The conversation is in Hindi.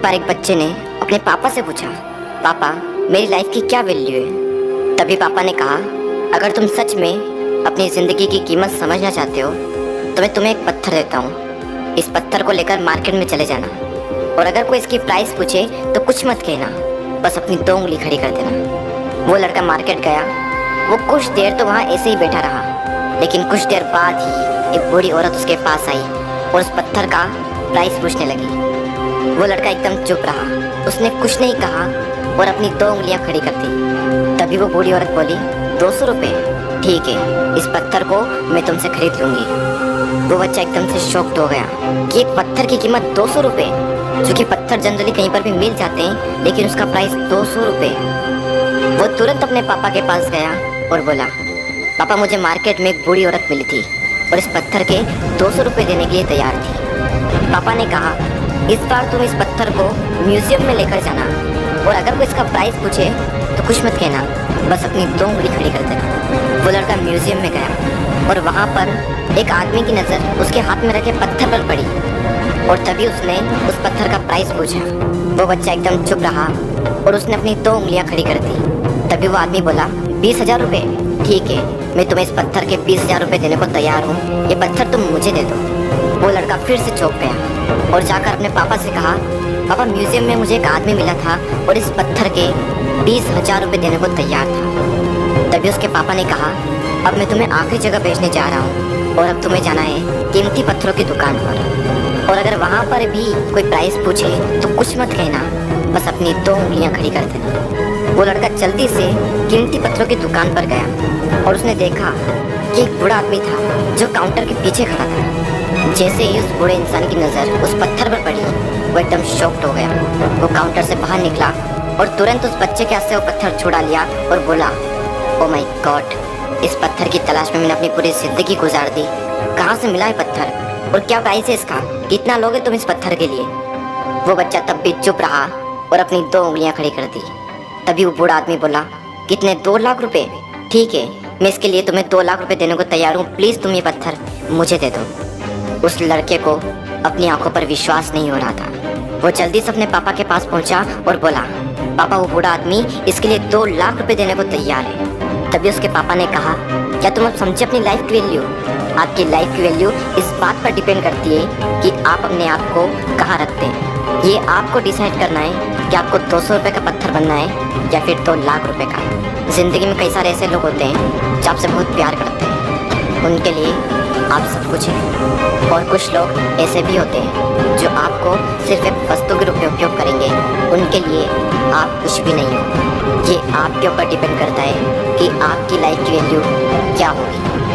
बार एक बच्चे ने अपने पापा से पूछा, पापा मेरी लाइफ की क्या वैल्यू है। तभी पापा ने कहा, अगर तुम सच में अपनी ज़िंदगी की कीमत समझना चाहते हो तो मैं तुम्हें एक पत्थर देता हूँ। इस पत्थर को लेकर मार्केट में चले जाना और अगर कोई इसकी प्राइस पूछे तो कुछ मत कहना, बस अपनी 2 उंगली खड़ी कर देना। वो लड़का मार्केट गया। वो कुछ देर तो वहाँ ऐसे ही बैठा रहा, लेकिन कुछ देर बाद ही एक बूढ़ी औरत उसके पास आई और उस पत्थर का प्राइस पूछने लगी। वो लड़का एकदम चुप रहा, उसने कुछ नहीं कहा और अपनी 2 उंगलियां खड़ी कर दी। तभी वो बूढ़ी औरत बोली, 200 रुपये, ठीक है, इस पत्थर को मैं तुमसे खरीद लूंगी। वो बच्चा एकदम से शॉक्ड हो गया कि एक पत्थर की कीमत 200 रुपये, जो कि पत्थर जनरली कहीं पर भी मिल जाते हैं, लेकिन उसका प्राइस 200 रुपये। वो तुरंत अपने पापा के पास गया और बोला, पापा मुझे मार्केट में एक बूढ़ी औरत मिली थी और इस पत्थर के 200 रुपये देने के लिए तैयार थी। पापा ने कहा, इस बार तुम इस पत्थर को म्यूजियम में लेकर जाना और अगर कोई इसका प्राइस पूछे तो कुछ मत कहना, बस अपनी 2 उंगली खड़ी कर देना। वो लड़का म्यूजियम में गया और वहाँ पर एक आदमी की नज़र उसके हाथ में रखे पत्थर पर पड़ी और तभी उसने उस पत्थर का प्राइस पूछा। वो बच्चा एकदम चुप रहा और उसने अपनी 2 उंगलियां खड़ी कर दी। तभी वो आदमी बोला, 20,000 रुपये, ठीक है, मैं तुम्हें इस पत्थर के 20,000 रुपये देने को तैयार हूँ, ये पत्थर तुम मुझे दे दो। वो लड़का फिर से चौंक गया और जाकर अपने पापा से कहा, पापा म्यूजियम में मुझे एक आदमी मिला था और इस पत्थर के 20,000 रुपये देने को तैयार था। तभी उसके पापा ने कहा, अब मैं तुम्हें आखिरी जगह भेजने जा रहा हूँ और अब तुम्हें जाना है कीमती पत्थरों की दुकान पर और अगर वहाँ पर भी कोई प्राइस पूछे तो कुछ मत कहना, बस अपनी 2 उंगलियां खड़ी कर देना। वो लड़का जल्दी से कीमती पत्थरों की दुकान पर गया और उसने देखा कि एक बूढ़ा आदमी था जो काउंटर के पीछे खड़ा था। जैसे ही उस बूढ़े इंसान की नज़र उस पत्थर पर पड़ी, वो एकदम शॉक्ड हो गया। वो काउंटर से बाहर निकला और तुरंत उस बच्चे के हाथ से वो पत्थर छुड़ा लिया और बोला, ओ माय गॉड, इस पत्थर की तलाश में मैंने अपनी पूरी ज़िंदगी गुजार दी। कहाँ से मिला है पत्थर और क्या प्राइस है इसका, कितना लोगे तुम इस पत्थर के लिए। वो बच्चा तब भी चुप रहा और अपनी 2 उंगलियां खड़ी कर दी। तभी वो बूढ़ा आदमी बोला, कितने, 2 लाख रुपए, ठीक है, मैं इसके लिए तुम्हें 2 लाख रुपए देने को तैयार हूँ, प्लीज़ तुम ये पत्थर मुझे दे दो। उस लड़के को अपनी आंखों पर विश्वास नहीं हो रहा था। वो जल्दी से अपने पापा के पास पहुंचा और बोला, पापा वो बूढ़ा आदमी इसके लिए 2 लाख रुपए देने को तैयार है। तभी उसके पापा ने कहा, क्या तुम अब समझे अपनी लाइफ की वैल्यू। आपकी लाइफ की वैल्यू इस बात पर डिपेंड करती है कि आप अपने आप को कहाँ रखते हैं। ये आपको डिसाइड करना है कि आपको 200 रुपये का पत्थर बनना है या फिर 2 लाख रुपए का। ज़िंदगी में कई सारे ऐसे लोग होते हैं जो आपसे बहुत प्यार करते हैं, उनके लिए आप सब कुछ हैं, और कुछ लोग ऐसे भी होते हैं जो आपको सिर्फ एक वस्तु के रूप में उपयोग करेंगे, उनके लिए आप कुछ भी नहीं हो। ये आपके ऊपर डिपेंड करता है कि आपकी लाइफ की वैल्यू क्या होगी।